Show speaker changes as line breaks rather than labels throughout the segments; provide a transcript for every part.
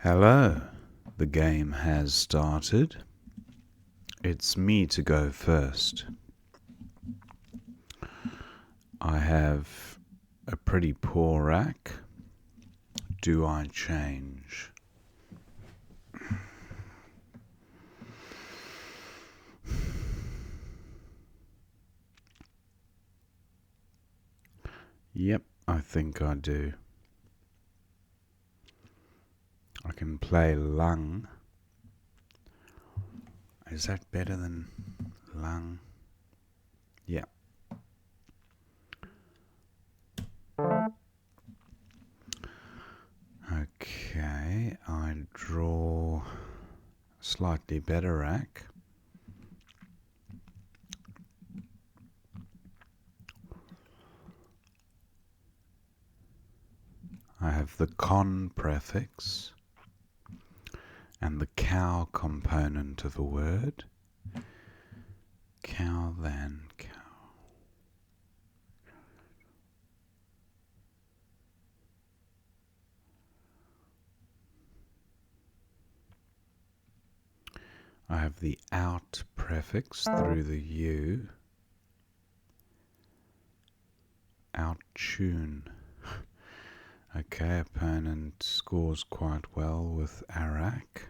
Hello, the game has started. It's me to go first. I have a pretty poor rack. Do I change? Yep, I think I do. I can play lung. Is that better than lung? Yeah. Okay, I draw a slightly better rack. I have the con prefix and the cow component of a word. Cow than cow. I have the out prefix through the U. Out tune. Okay, opponent scores quite well with Arak.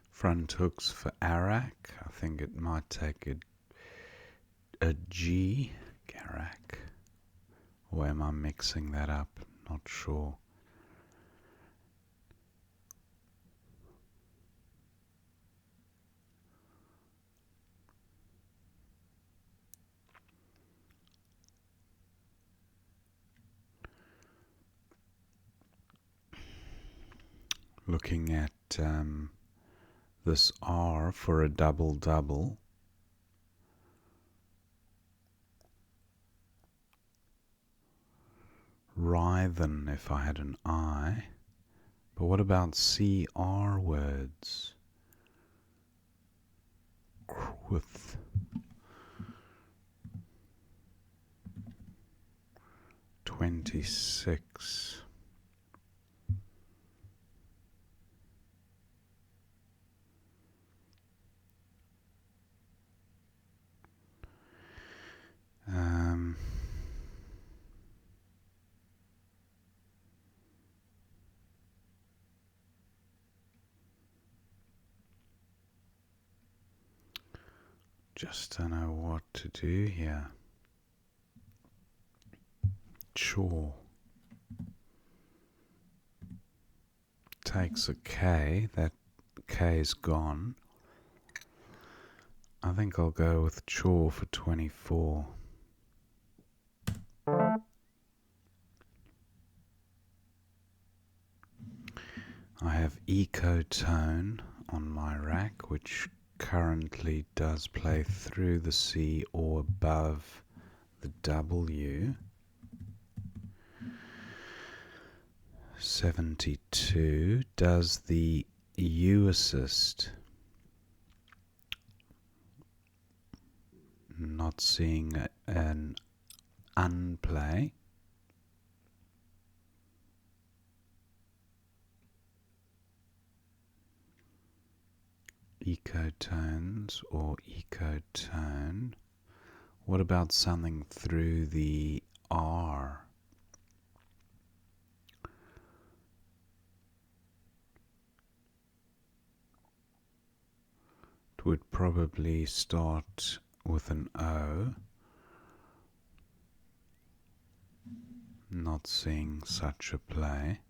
Front hooks for Arak. I think it might take a G. Garak. Or am I mixing that up? Not sure. Looking at this R for a double-double. Writhen if I had an I. But what about CR words? With 26. Just don't know what to do here. Chore. Takes a K. That K is gone. I think I'll go with chore for 24. I have ecotone on my rack, which currently does play through the C or above the W. 72. Does the U assist? Not seeing an unplay. Ecotones or ecotone. What about something through the R? It would probably start with an O. Not seeing such a play.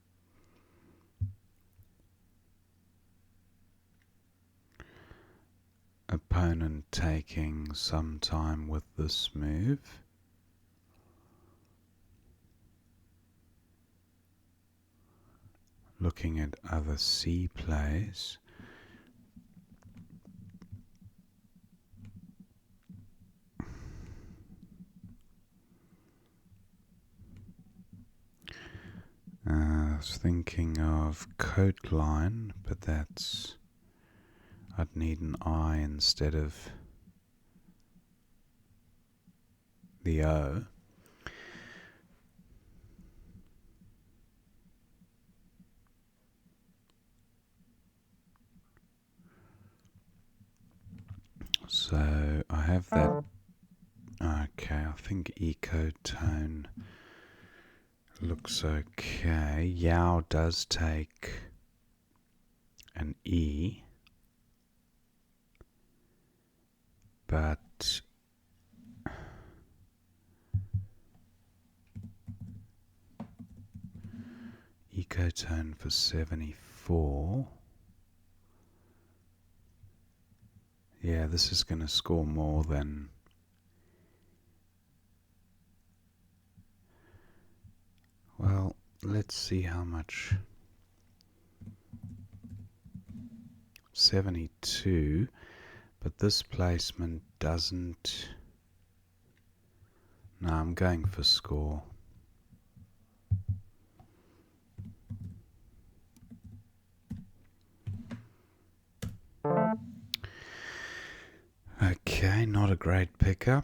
Opponent taking some time with this move. Looking at other C plays. was thinking of coat line, but I'd need an I instead of the O. So I have that. Okay, I think ecotone looks okay. Yao does take an E, but ecotone for 74. Yeah, this is going to score more than... Well, let's see how much... 72, but this placement doesn't... No, I'm going for score. Okay, not a great pickup.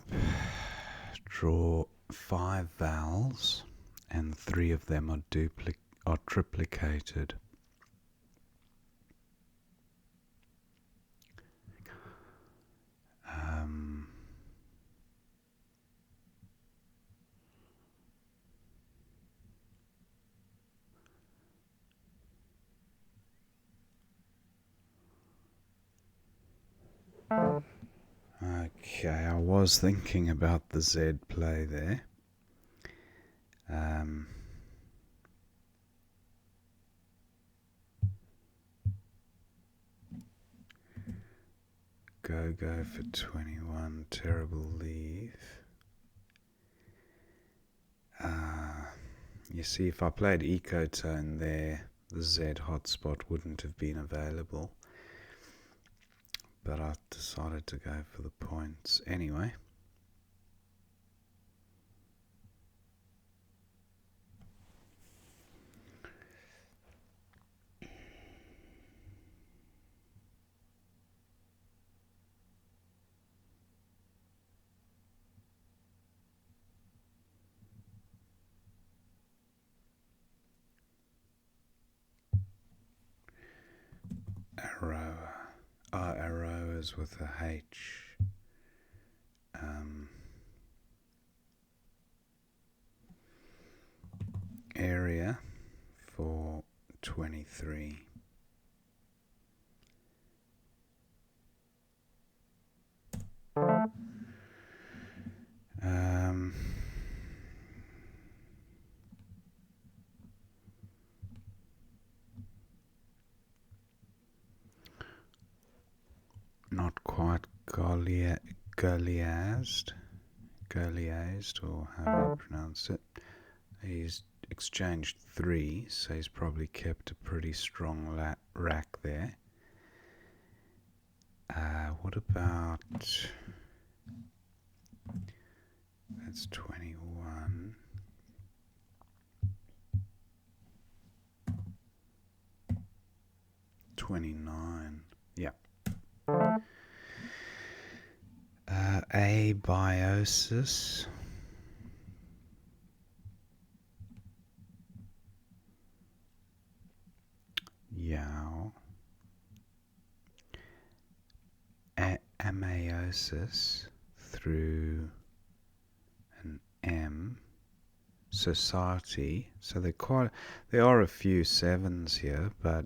Draw 5 vowels, and 3 of them are triplicated. Okay, I was thinking about the Z play there. Go for 21, terrible leave. You see, if I played ecotone there, the Z hotspot wouldn't have been available. But I decided to go for the points anyway. Arrow is with a H. Area for 23. Not quite Goliazed, or how do you pronounce it? He's exchanged 3, so he's probably kept a pretty strong rack there. What about... That's 21. $29. Yeah. Abiosis. Yao. Amaiosis through an M. Society. So there are a few 7s here, but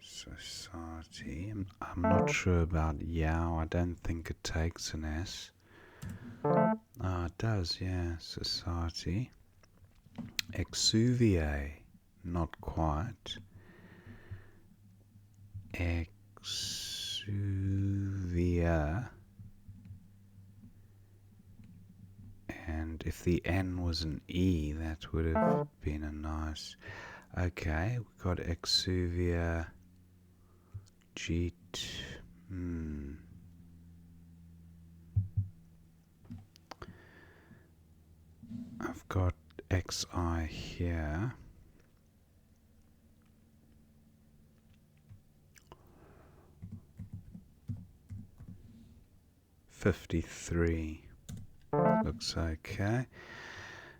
society. I'm not sure about Yao. I don't think it takes an S. Ah, it does, yeah. Society. Exuviae. Not quite. Exuvia. And if the N was an E, that would have been a nice... Okay, we've got Exuvia. Jeet. XI here. $53 looks okay.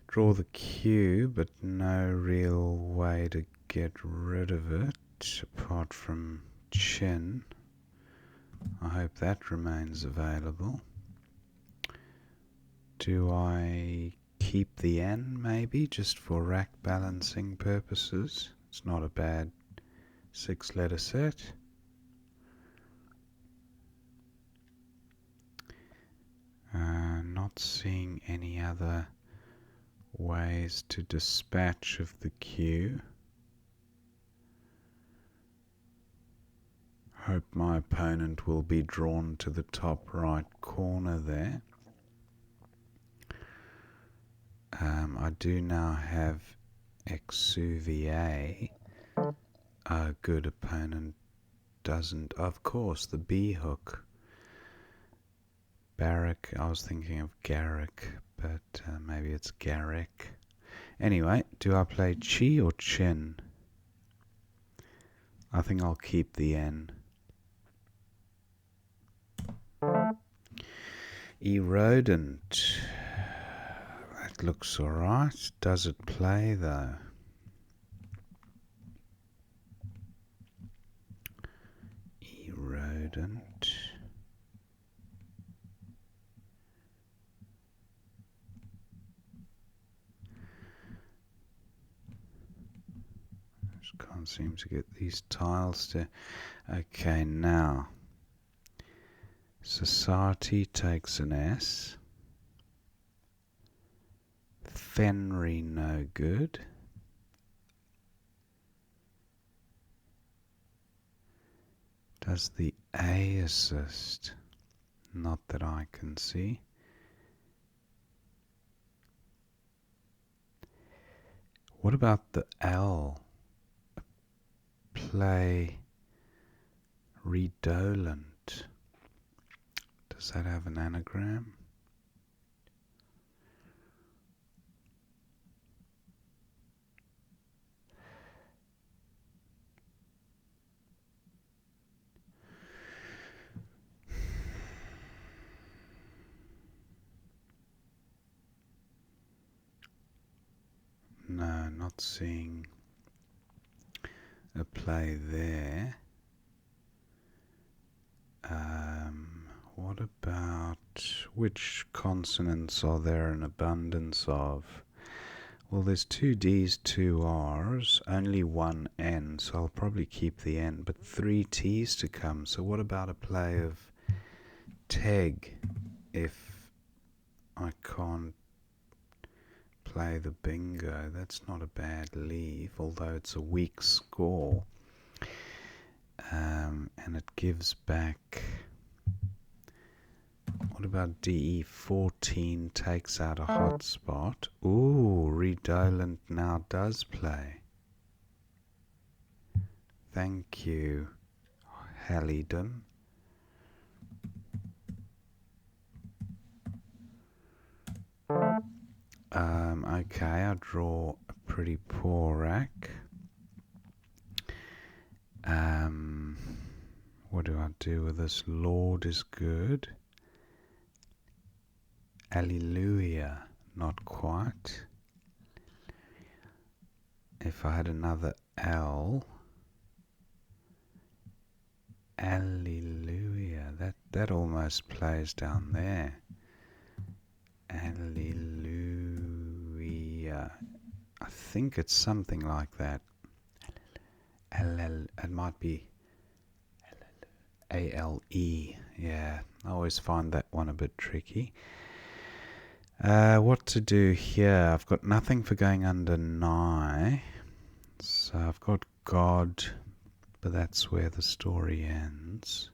Draw the Q, but no real way to get rid of it apart from chin. I hope that remains available. Do I keep the N maybe just for rack balancing purposes? It's not a bad 6-letter set. Not seeing any other ways to dispatch of the Q. Hope my opponent will be drawn to the top right corner there. I do now have exuviae. A good opponent doesn't. Of course, the B hook. Barrack, I was thinking of Garrick, but maybe it's Garrick. Anyway, do I play chi or chin? I think I'll keep the N. Erodent. That looks alright. Does it play though? Erodent. Just can't seem to get these tiles to... Okay, now. Society takes an S. Fenry no good. Does the A assist? Not that I can see. What about the L? Play redolent. Does that have an anagram? No, not seeing a play there. What about which consonants are there an abundance of? Well, there's 2 D's, 2 R's, only 1 N, so I'll probably keep the N, but 3 T's to come. So what about a play of Teg if I can't play the bingo? That's not a bad leave, although it's a weak score. And it gives back... What about DE? 14 takes out a hot spot. Ooh, redolent now does play. Thank you, Hallidon. Okay, I draw a pretty poor rack. What do I do with this? Lord is good. Alleluia, not quite. If I had another L, Alleluia, that almost plays down there. Alleluia. I think it's something like that. It might be A-L-E. Yeah, I always find that one a bit tricky. What to do here? I've got nothing for going under nigh. So I've got God, but that's where the story ends.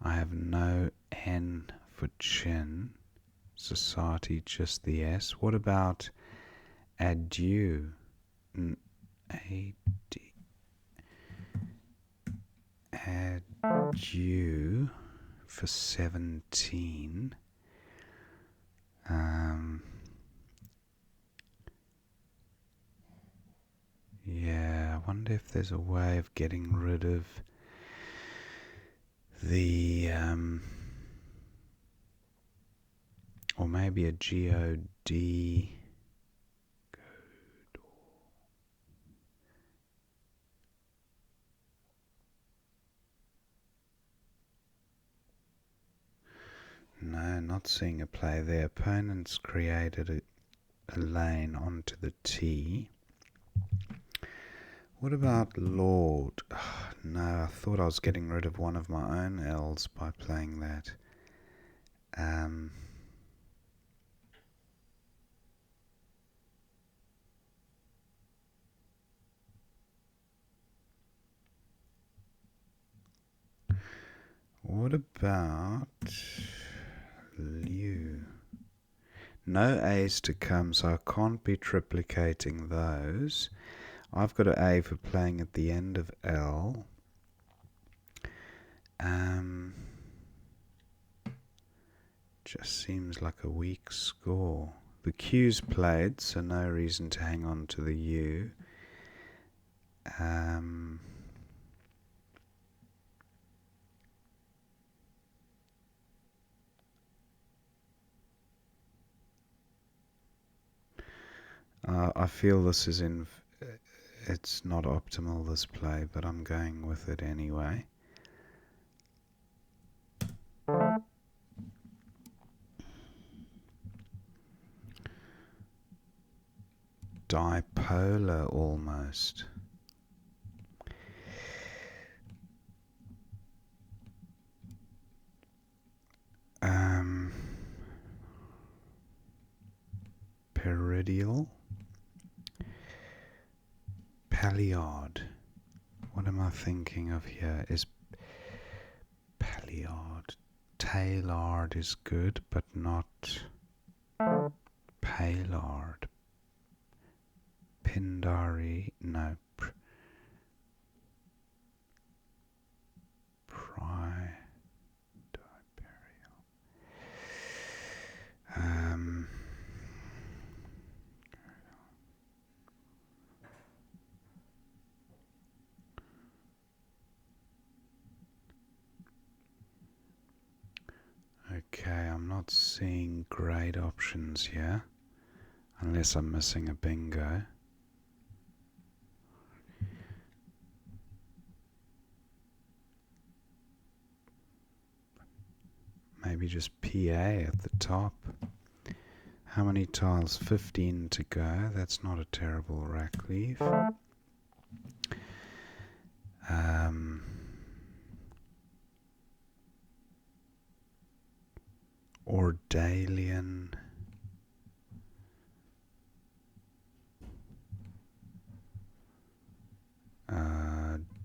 I have no N for chin. Society, just the S. What about adieu? A-D. Adieu for 17. wonder if there's a way of getting rid of the or maybe a GOD. No, not seeing a play. The opponents created a lane onto the T. What about Lord? No, I thought I was getting rid of one of my own L's by playing that. What about Liu? No A's to come, so I can't be triplicating those. I've got an A for playing at the end of L. Just seems like a weak score. The Q's played, so no reason to hang on to the U. I feel this is it's not optimal, this play, but I'm going with it anyway. Dipolar almost. Peridial. Palliard. What am I thinking of here? Is Palliard. Tailard is good, but not Palard. Pindari, no. Okay, I'm not seeing great options here, unless I'm missing a bingo. Maybe just PA at the top. How many tiles? 15 to go. That's not a terrible rack leave. Ordalian.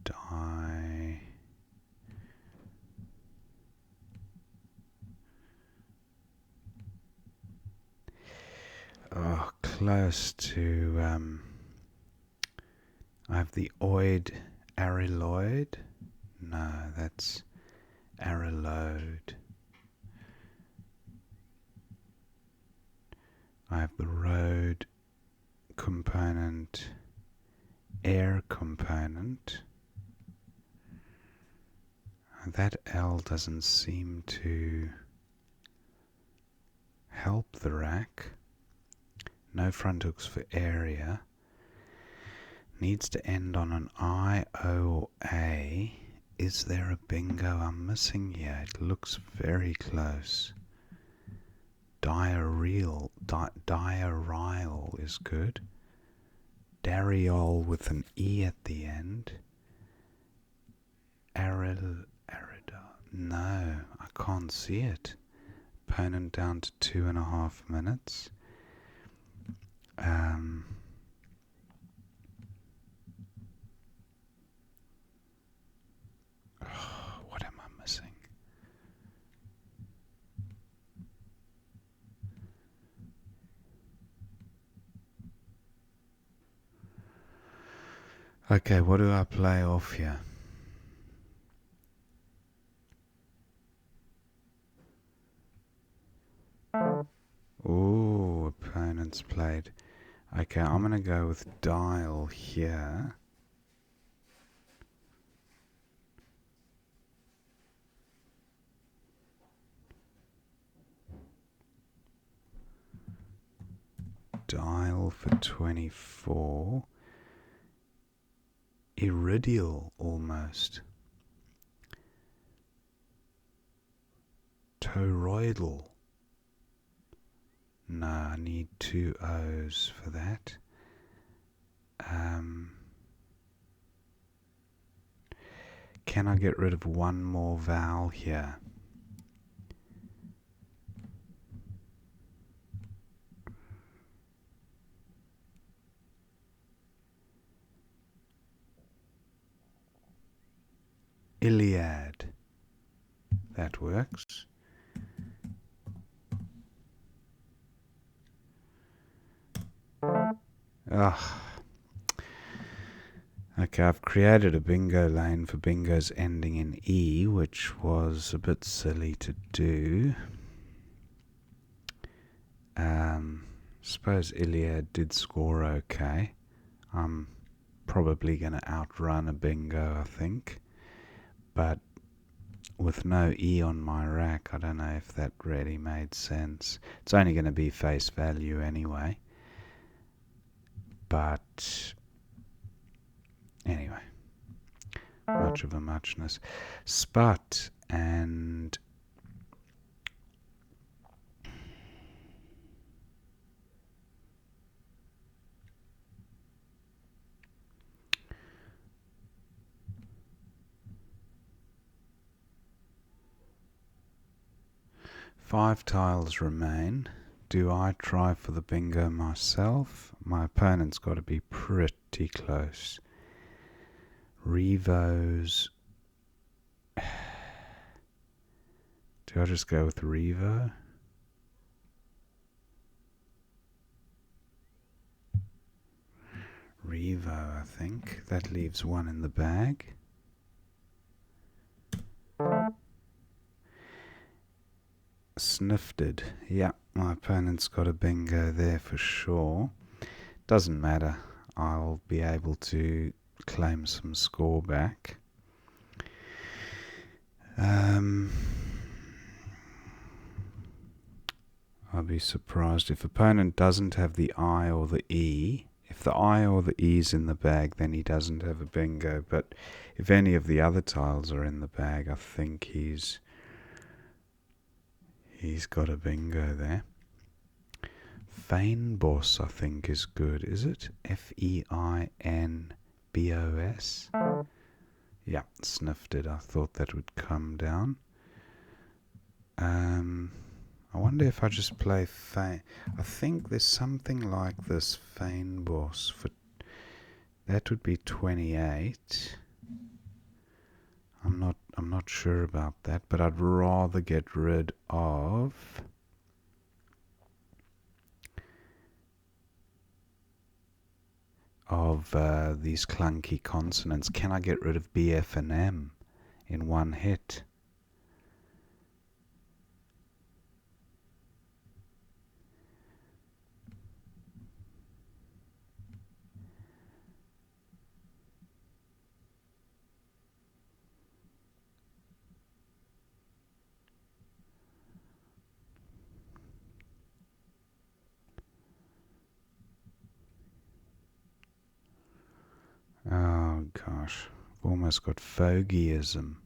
Die. Oh, close to. I have the Oid Ariloid. No, that's Arilode. I have the road component, air component. That L doesn't seem to help the rack. No front hooks for area. Needs to end on an I, O, or A. Is there a bingo I'm missing here? It looks very close. Diarrheal is good. Dariol with an E at the end. Arida. No, I can't see it. Opponent down to 2.5 minutes. What am I missing? Okay, what do I play off here? Ooh, opponents played. Okay, I'm going to go with dial here. Scrabble for 24. Iridial almost. Toroidal. No, I need 2 O's for that. Can I get rid of one more vowel here? Iliad. That works. Ugh. Okay, I've created a bingo lane for bingos ending in E, which was a bit silly to do. Suppose Iliad did score okay. I'm probably going to outrun a bingo, I think. But with no E on my rack, I don't know if that really made sense. It's only going to be face value anyway. But anyway, much of a muchness. Sput and five tiles remain. Do I try for the bingo myself? My opponent's got to be pretty close. Revos. Do I just go with Revo? Revo, I think. That leaves one in the bag. Snifted. Yeah, my opponent's got a bingo there for sure. Doesn't matter. I'll be able to claim some score back. I'll be surprised if opponent doesn't have the I or the E. If the I or the E is in the bag, then he doesn't have a bingo. But if any of the other tiles are in the bag, I think he's got a bingo there. Feinboss, I think, is good. Is it? Feinbos? Yeah, sniffed it. I thought that would come down. I wonder if I just play Fein. I think there's something like this Feinboss for that would be 28. I'm not sure about that, but I'd rather get rid of these clunky consonants. Can I get rid of BF and M in one hit? Oh gosh, I've almost got fogeyism,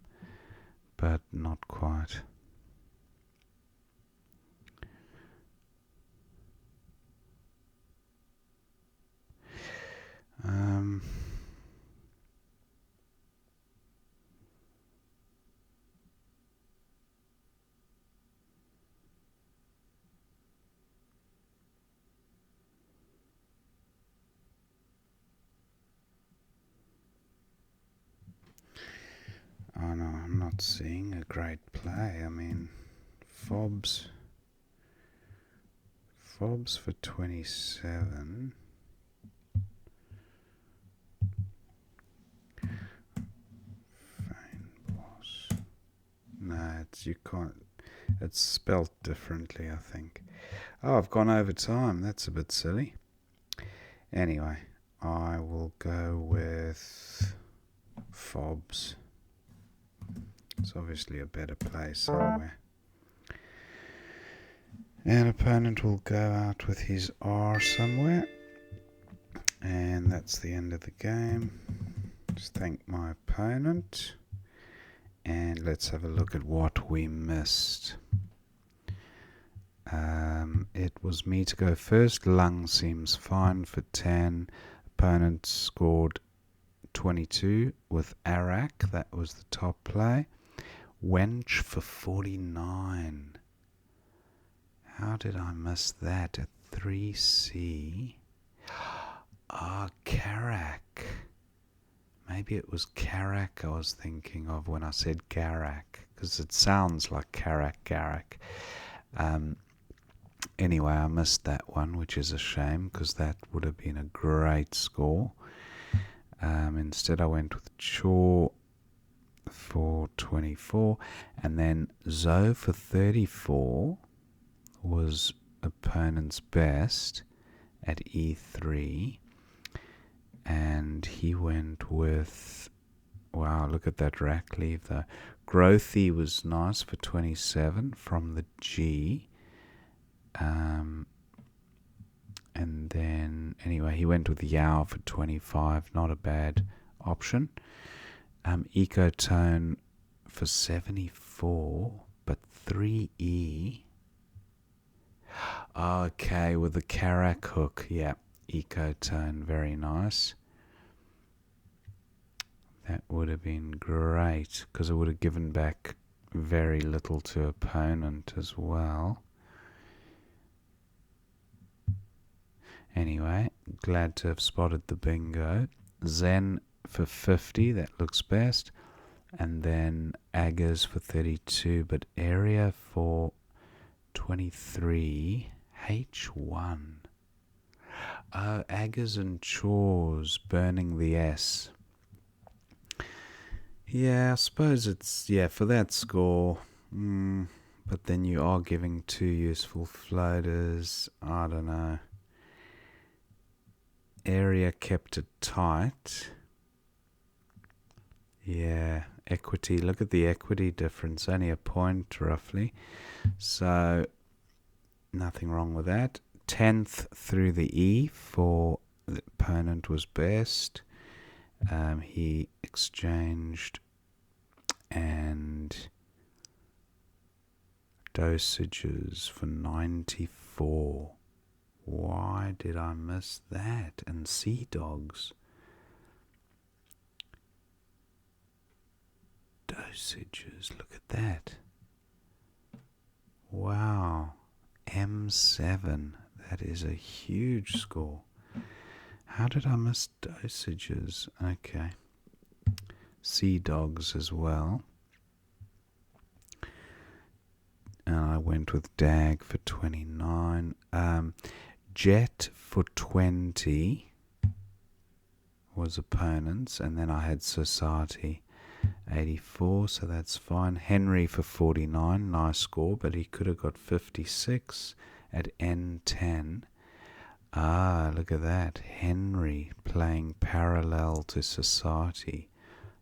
but not quite. Oh no, I'm not seeing a great play. I mean, Fobs for 27. Feinboss. No, you can't. It's spelt differently, I think. Oh, I've gone over time. That's a bit silly. Anyway, I will go with Fobs. It's obviously a better play somewhere. An opponent will go out with his R somewhere. And that's the end of the game. Just thank my opponent. And let's have a look at what we missed. It was me to go first. Lung seems fine for 10. Opponent scored 22 with Arak. That was the top play. Wench for 49. How did I miss that at 3C? Karak. Maybe it was Karak I was thinking of when I said Garak, because it sounds like Garak. Anyway, I missed that one, which is a shame, because that would have been a great score. Instead I went with Chaw for 24, and then Zoe for 34 was opponent's best at E3, and he went with, wow, look at that rack leave though. Growthy was nice for 27 from the G, and then anyway he went with Yao for 25, not a bad option. Ecotone for 74, but 3E. Okay, with the Karak hook, yeah, Ecotone, very nice. That would have been great, because it would have given back very little to opponent as well. Anyway, glad to have spotted the bingo. Zen for 50, that looks best. And then Aggers for 32, but Area for 23, H1. Oh, Aggers and Chores, burning the S. Yeah, I suppose it's, yeah, for that score. But then you are giving 2 useful floaters. I don't know. Area kept it tight. Yeah, equity. Look at the equity difference. Only a point, roughly. So, nothing wrong with that. 10th through the E for the opponent was best. He exchanged and dosages for 94. Why did I miss that? And Sea Dogs. Dosages, look at that. Wow. M7. That is a huge score. How did I miss dosages? Okay. Sea Dogs as well. And I went with Dag for 29. Jet for 20 was opponents. And then I had Society 84, so that's fine. Henry for 49, nice score, but he could have got 56 at N10. Look at that. Henry playing parallel to Society.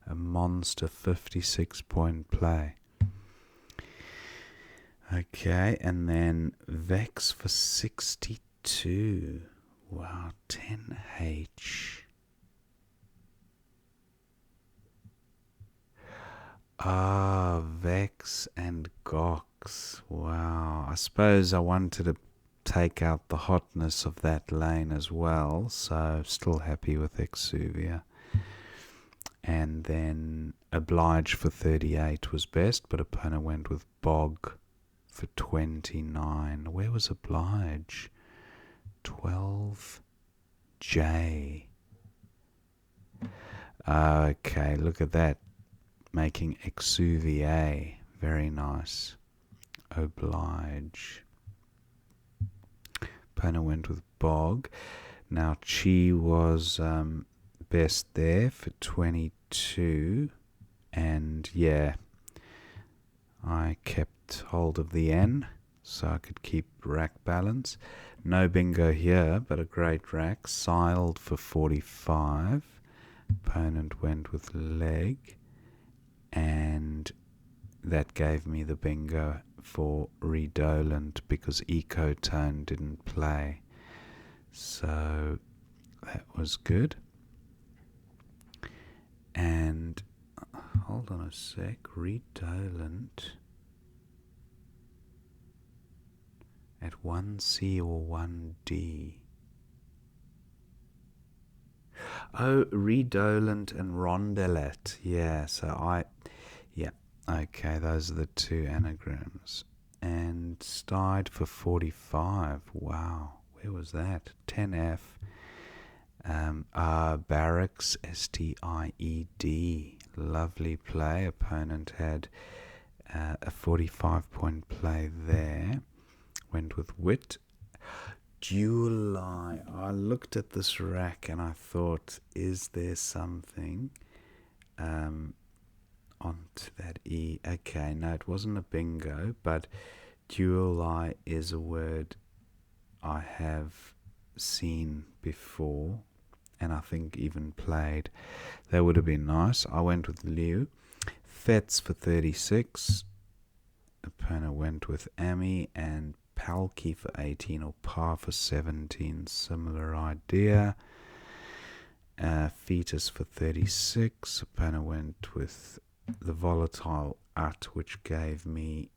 A monster 56-point play. Okay, and then Vex for 62. Wow, 10H. Vex and Gox. Wow. I suppose I wanted to take out the hotness of that lane as well, so still happy with Exuvia. And then Oblige for 38 was best, but opponent went with Bog for 29. Where was Oblige? 12J. Okay, look at that. Making Exuvia. Very nice. Oblige. Opponent went with Bog. Now Chi was best there for 22. And yeah, I kept hold of the N so I could keep rack balance. No bingo here, but a great rack. Siled for 45. Opponent went with Leg. And that gave me the bingo for Redolent because Ecotone didn't play. So that was good. And hold on a sec, redolent at 1C or 1D. Oh, redolent and rondelet. Yeah, yeah, okay, those are the two anagrams. And Stide for 45. Wow, where was that? 10F. Barracks, STIED. Lovely play. Opponent had a 45-point play there. Went with wit. July. I looked at this rack and I thought, is there something onto that E? Okay, no, it wasn't a bingo, but July is a word I have seen before and I think even played. That would have been nice. I went with Liu. Fets for 36. Opponent went with Ami and Palki for 18 or Par for 17. Similar idea. Fetus for 36. Opponent went with the volatile At, which gave me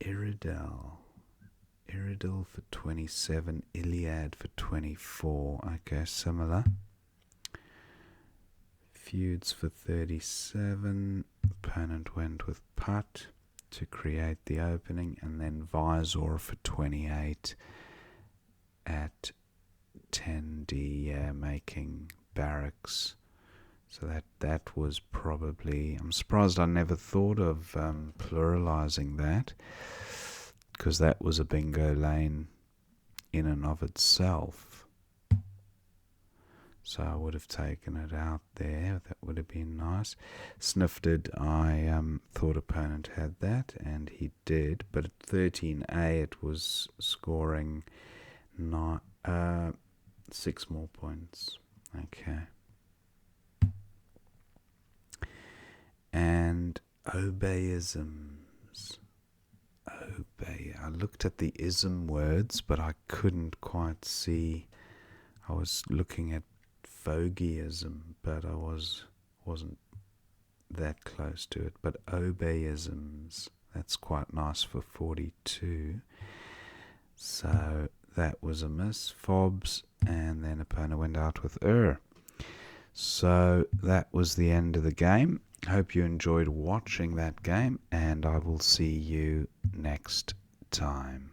Iridel. Iridel for 27. Iliad for 24. Okay, similar. Feuds for 37. Opponent went with Putt to create the opening, and then Visor for 28 at 10D, making barracks. So that was probably... I'm surprised I never thought of pluralizing that, because that was a bingo lane in and of itself. So I would have taken it out there. That would have been nice. Sniffed, I thought opponent had that, and he did. But at 13A, it was scoring 6 more points. Okay. And obeyisms. Obey. I looked at the ism words, but I couldn't quite see. I was looking at Fogeyism, but I wasn't that close to it. But obeyisms, that's quite nice for 42. So that was a miss. Fobs, and then opponent went out with So that was the end of the game. Hope you enjoyed watching that game, and I will see you next time.